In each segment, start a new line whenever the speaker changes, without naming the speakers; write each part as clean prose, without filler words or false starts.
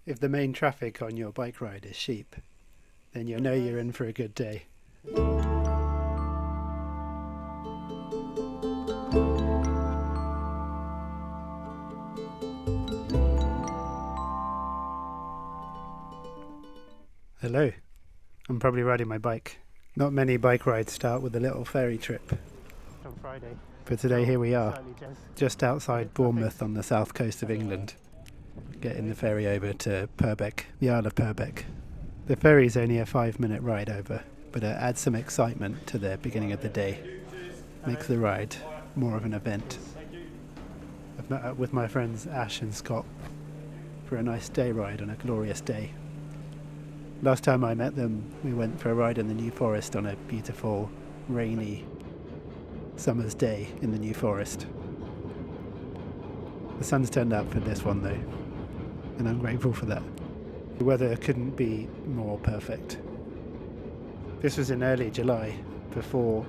If the main traffic on your bike ride is sheep, then you'll know you're in for a good day. Hello, I'm probably riding my bike. Not many bike rides start with a little ferry trip.
On Friday.
But today here we are, just outside Bournemouth on the south coast of England, getting the ferry over to Purbeck, the Isle of Purbeck. The ferry's only a 5-minute ride over, but it adds some excitement to the beginning of the day, makes the ride more of an event. I've met up with my friends Ash and Scott for a nice day ride on a glorious day. Last time I met them, we went for a ride in the New Forest on a beautiful, rainy summer's day in the New Forest. The sun's turned out for this one though, and I'm grateful for that. The weather couldn't be more perfect. This was in early July, before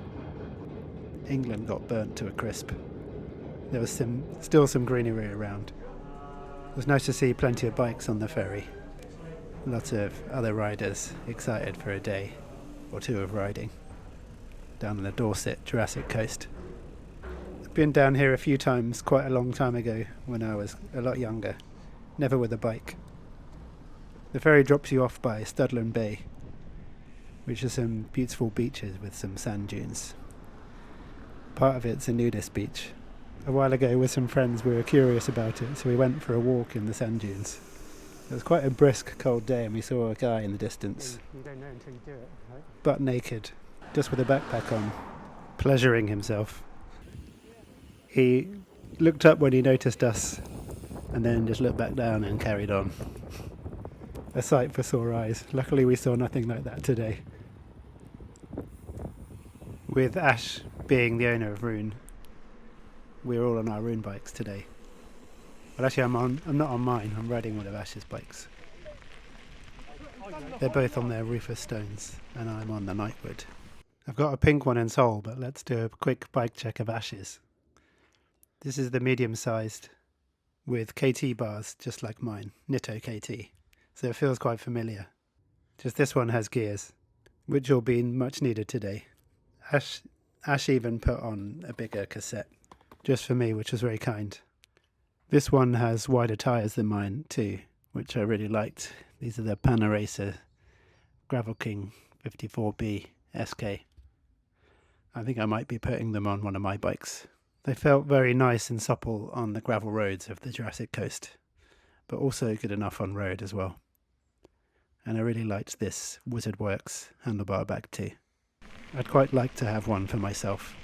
England got burnt to a crisp. There was still some greenery around. It was nice to see plenty of bikes on the ferry. Lots of other riders excited for a day or two of riding down on the Dorset, Jurassic Coast. I've been down here a few times quite a long time ago when I was a lot younger, never with a bike. The ferry drops you off by Studland Bay, which are some beautiful beaches with some sand dunes. Part of it's a nudist beach. A while ago with some friends we were curious about it, so we went for a walk in the sand dunes. It was quite a brisk, cold day and we saw a guy in the distance.
You don't know until you do it, right?
Butt naked, just with a backpack on, pleasuring himself. He looked up when he noticed us and then just looked back down and carried on. A sight for sore eyes. Luckily we saw nothing like that today. With Ash being the owner of Rune, we're all on our Rune bikes today. But actually I'm not on mine, I'm riding one of Ash's bikes. They're both on their Rufus Stones and I'm on the Nightwood. I've got a pink one in Seoul, but let's do a quick bike check of Ash's. This is the medium-sized with KT bars, just like mine, Nitto KT. So it feels quite familiar. Just this one has gears, which will be much needed today. Ash even put on a bigger cassette, just for me, which was very kind. This one has wider tyres than mine too, which I really liked. These are the Panaracer Gravel King 54B SK. I think I might be putting them on one of my bikes. They felt very nice and supple on the gravel roads of the Jurassic Coast, but also good enough on road as well. And I really liked this Wizard Works handlebar bag too. I'd quite like to have one for myself.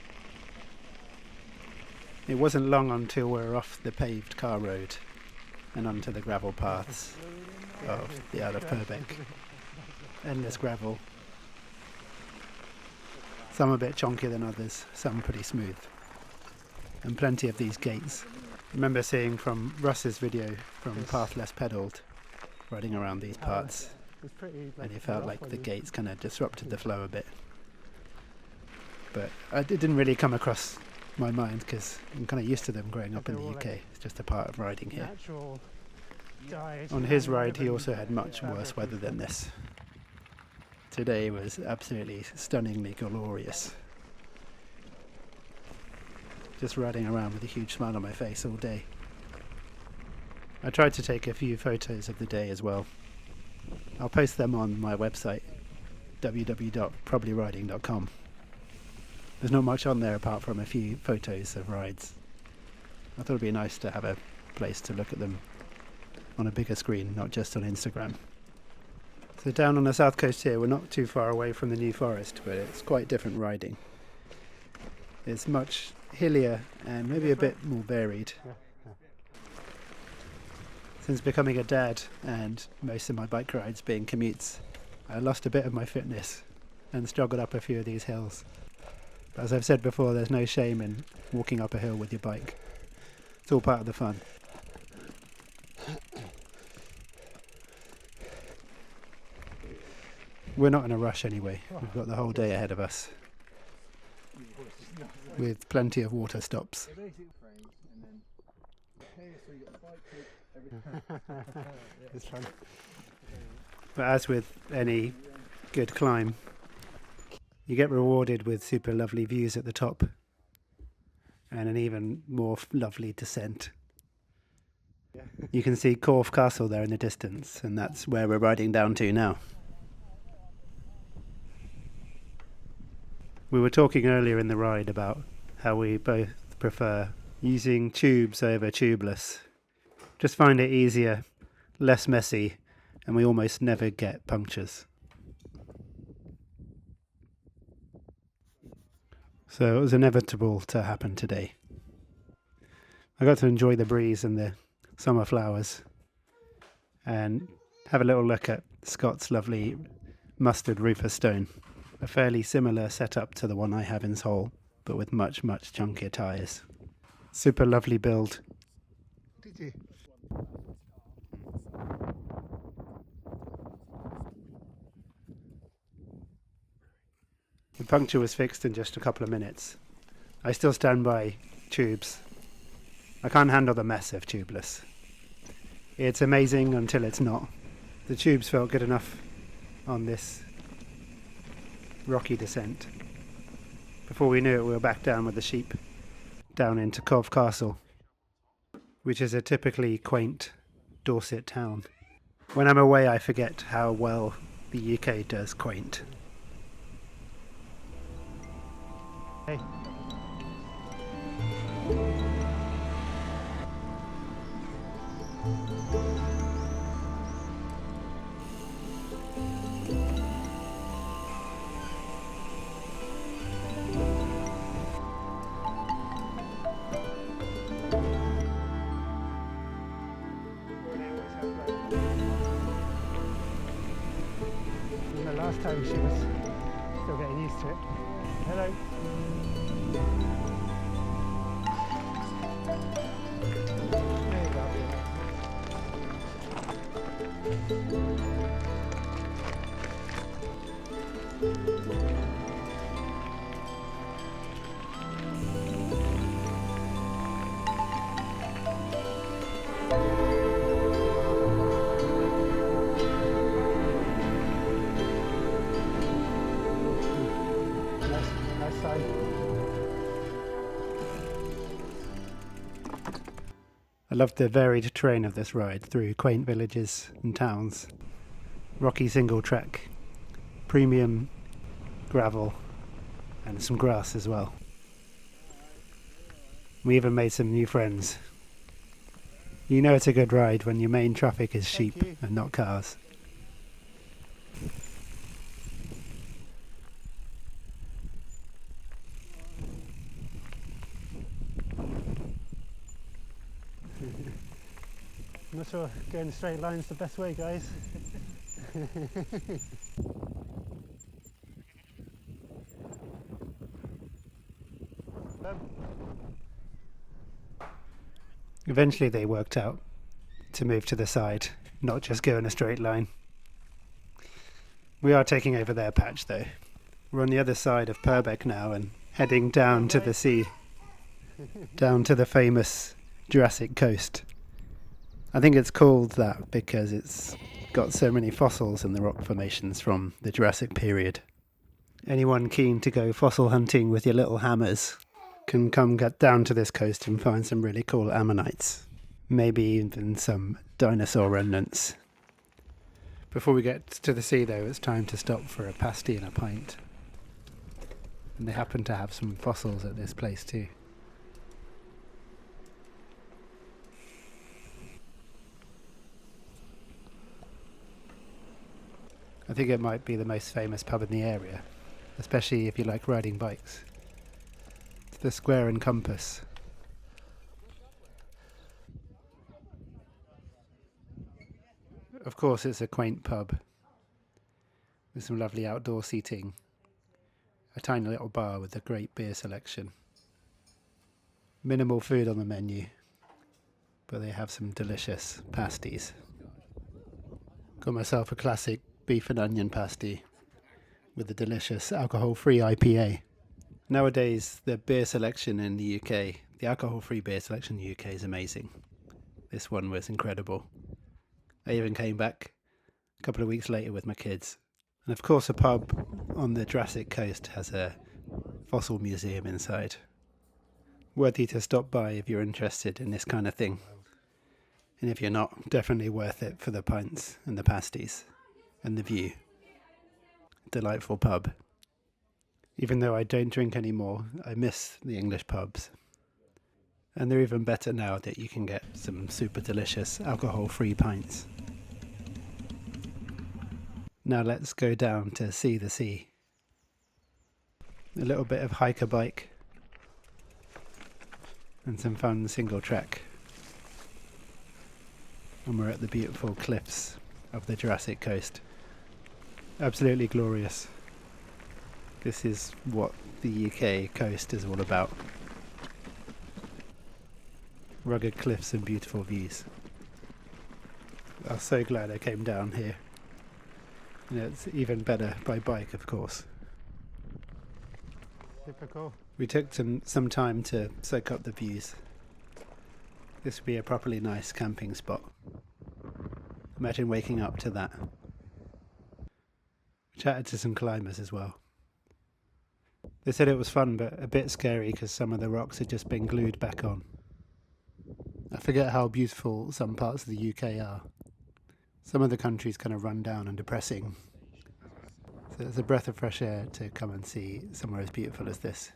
It wasn't long until we were off the paved car road and onto the gravel paths of the Isle of Purbeck. Endless gravel. Some a bit chonkier than others, some pretty smooth. And plenty of these gates. I remember seeing from Russ's video from Path Less Pedalled, riding around these parts, and it felt like the gates kind of disrupted the flow a bit. But it didn't really come across my mind because I'm kind of used to them growing up in the UK. It's just a part of riding here. On his ride he also had much worse weather than this. Today was absolutely stunningly glorious. Just riding around with a huge smile on my face all day. I tried to take a few photos of the day as well. I'll post them on my website, www.probablyriding.com. There's not much on there apart from a few photos of rides. I thought it'd be nice to have a place to look at them on a bigger screen, not just on Instagram. So down on the south coast here, we're not too far away from the New Forest, but it's quite different riding. It's much hillier and maybe a bit more varied. Since becoming a dad and most of my bike rides being commutes, I lost a bit of my fitness and struggled up a few of these hills. But as I've said before, there's no shame in walking up a hill with your bike. It's all part of the fun. We're not in a rush anyway. We've got the whole day ahead of us, with plenty of water stops.
It's fun.
But as with any good climb, you get rewarded with super lovely views at the top and an even more lovely descent.
Yeah.
You can see Corfe Castle there in the distance, and that's where we're riding down to now. We were talking earlier in the ride about how we both prefer using tubes over tubeless. Just find it easier, less messy, and we almost never get punctures. So it was inevitable to happen today. I got to enjoy the breeze and the summer flowers and have a little look at Scott's lovely mustard Rufus stone. A fairly similar setup to the one I have in Seoul, but with much, much chunkier tyres. Super lovely build.
Did you?
The puncture was fixed in just a couple of minutes. I still stand by tubes. I can't handle the mess of tubeless. It's amazing until it's not. The tubes felt good enough on this rocky descent. Before we knew it, we were back down with the sheep, down into Corfe Castle, which is a typically quaint Dorset town. When I'm away, I forget how well the UK does quaint.
Hey. And the last time she was still getting used to it. Hello. There you nice side.
I loved the varied terrain of this ride through quaint villages and towns. Rocky Singletrack, premium gravel, and some grass as well. We even made some new friends. You know it's a good ride when your main traffic is
Thank
sheep
you.
and not cars.
I'm not sure going a straight line's the best way, guys.
Eventually they worked out to move to the side, not just go in a straight line. We are taking over their patch though. We're on the other side of Purbeck now and heading down to the sea, down to the famous Jurassic Coast. I think it's called that because it's got so many fossils in the rock formations from the Jurassic period. Anyone keen to go fossil hunting with your little hammers can come get down to this coast and find some really cool ammonites. Maybe even some dinosaur remnants. Before we get to the sea though, it's time to stop for a pasty and a pint. And they happen to have some fossils at this place too. I think it might be the most famous pub in the area, especially if you like riding bikes. It's the Square and Compass. Of course it's a quaint pub with some lovely outdoor seating, a tiny little bar with a great beer selection. Minimal food on the menu, but they have some delicious pasties. Got myself a classic beef and onion pasty with a delicious alcohol-free IPA. Nowadays, the beer selection in the UK, the alcohol-free beer selection in the UK is amazing. this one was incredible. I even came back a couple of weeks later with my kids. And of course a pub on the Jurassic Coast has a fossil museum inside. Worthy to stop by if you're interested in this kind of thing. And if you're not, definitely worth it for the pints and the pasties and the view. Delightful pub. Even though I don't drink anymore, I miss the English pubs. And they're even better now that you can get some super delicious alcohol-free pints. Now let's go down to see the sea. A little bit of hiker bike and some fun single track. And we're at the beautiful cliffs of the Jurassic Coast. Absolutely glorious. This is what the UK coast is all about. Rugged cliffs and beautiful views. I'm so glad I came down here. And it's even better by bike, of course.
Super cool.
We took some time to soak up the views. This would be a properly nice camping spot. Imagine waking up to that. Chatted to some climbers as well. They said it was fun, but a bit scary because some of the rocks had just been glued back on. I forget how beautiful some parts of the UK are. Some of the country's kind of run down and depressing. So it's a breath of fresh air to come and see somewhere as beautiful as this.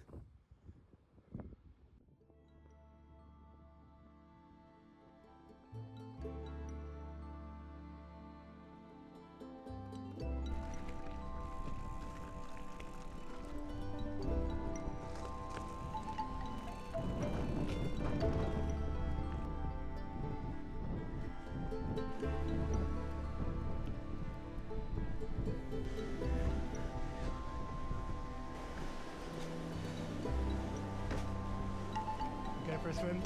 Go for a swim.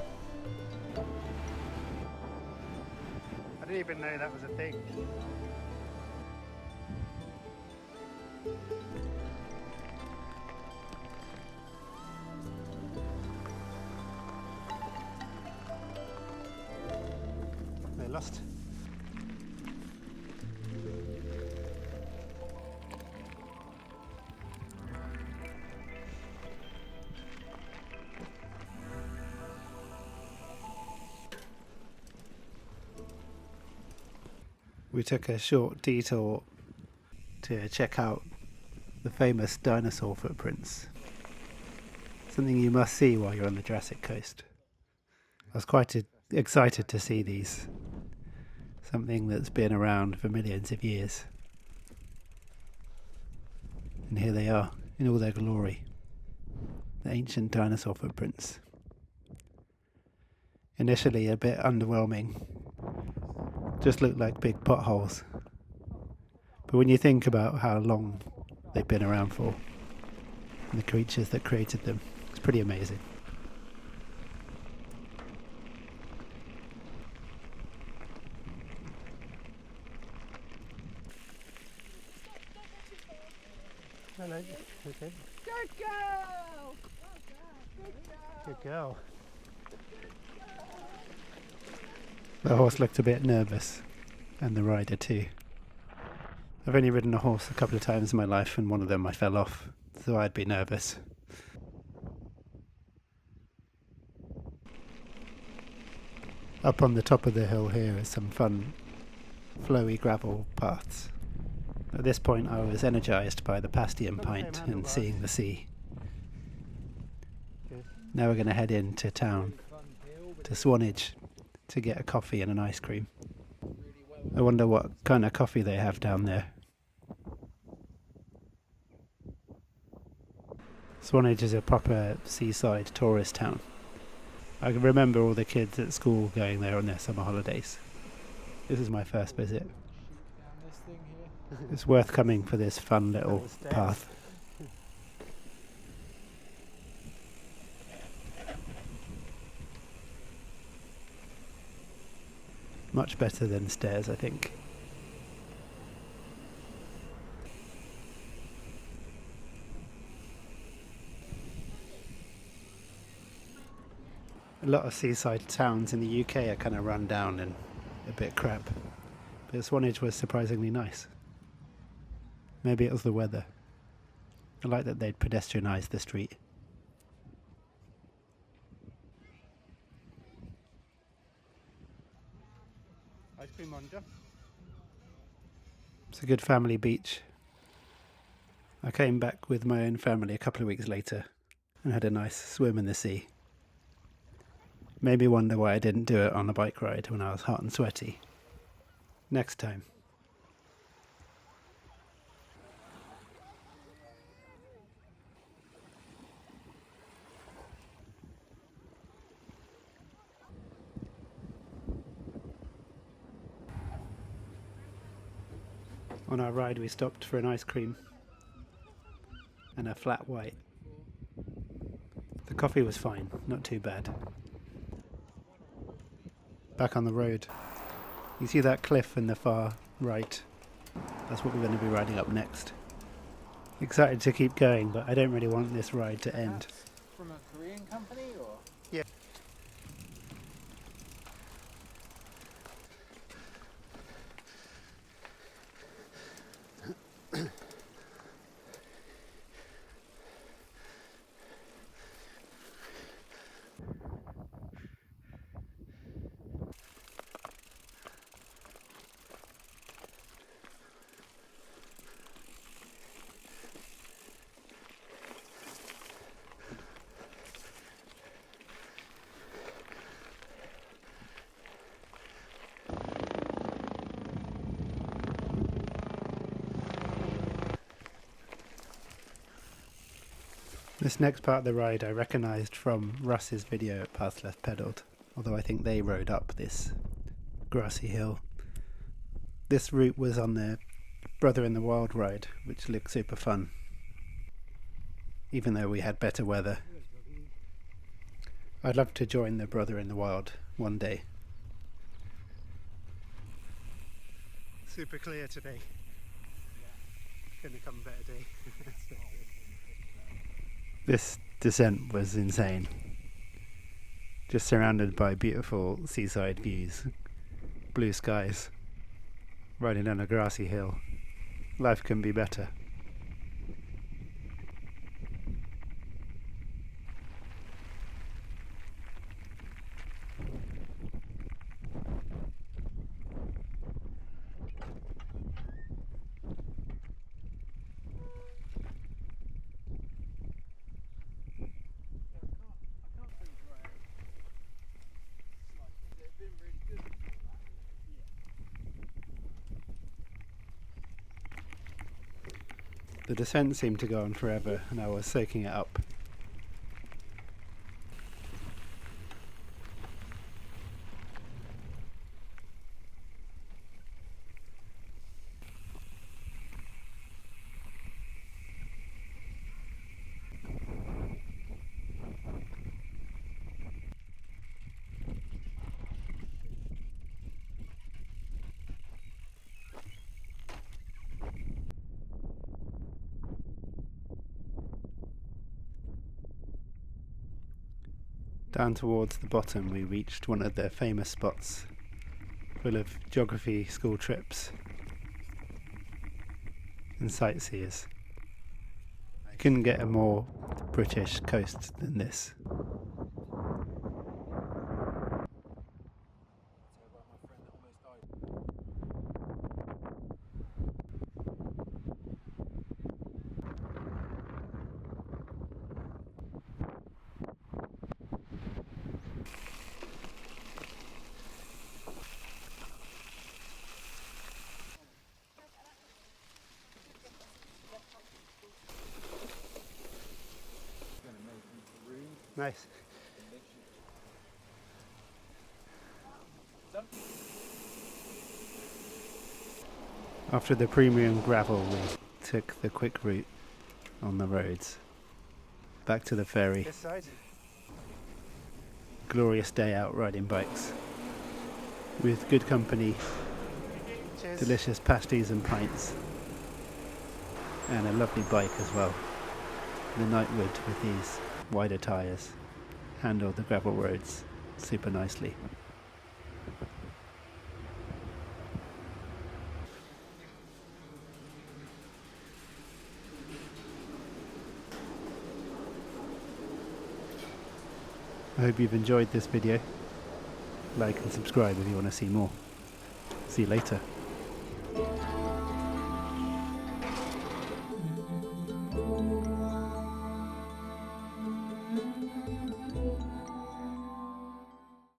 I didn't even know that was a thing. They lost.
We took a short detour to check out the famous dinosaur footprints. Something you must see while you're on the Jurassic Coast. I was quite excited to see these. Something that's been around for millions of years. And here they are, in all their glory. The ancient dinosaur footprints. Initially a bit underwhelming. Just looked like big potholes. But when you think about how long they've been around for, and the creatures that created them, it's pretty amazing.
No, no, okay.
Good girl!
Good girl.
The horse looked a bit nervous, and the rider too. I've only ridden a horse a couple of times in my life, and one of them I fell off, so I'd be nervous. Up on the top of the hill here is some fun, flowy gravel paths. At this point I was energised by the pasty and pint and seeing the sea.
Good.
Now we're going to head into town, to Swanage, to get a coffee and an ice cream. I wonder what kind of coffee they have down there. Swanage is a proper seaside tourist town. I can remember all the kids at school going there on their summer holidays. This is my first visit. It's worth coming for this fun little path. Much better than stairs, I think. A lot of seaside towns in the UK are kind of run down and a bit crap, but Swanage was surprisingly nice. Maybe it was the weather. I like that they'd pedestrianised the street. Ice cream on, Jeff. It's a good family beach. I came back with my own family a couple of weeks later and had a nice swim in the sea. Made me wonder why I didn't do it on a bike ride when I was hot and sweaty. Next time. On our ride we stopped for an ice cream and a flat white. The coffee was fine, not too bad. Back on the road. You see that cliff in the far right? That's what we're going to be riding up next. Excited to keep going, but I don't really want this ride to end.
From a Korean company or?
Yeah. This next part of the ride I recognised from Russ's video at Paths Less Pedalled, although I think they rode up this grassy hill. This route was on the Brother in the Wild ride, which looked super fun, even though we had better weather. I'd love to join the Brother in the Wild one day. Super clear today. Couldn't come a better day. This descent was insane. Just surrounded by beautiful seaside views, blue skies, riding down a grassy hill. Life can be better. The descent seemed to go on forever and I was soaking it up. Down towards the bottom we reached one of the famous spots, full of geography school trips and sightseers. I couldn't get a more British coast than this. Nice. After the premium gravel we took the quick route on the roads back to the ferry.
This side.
Glorious day out riding bikes with good company,
Cheers.
delicious pasties and pints, and a lovely bike as well. The Nightwood with these wider tyres handled the gravel roads super nicely. I hope you've enjoyed this video. Like and subscribe if you want to see more. See you later.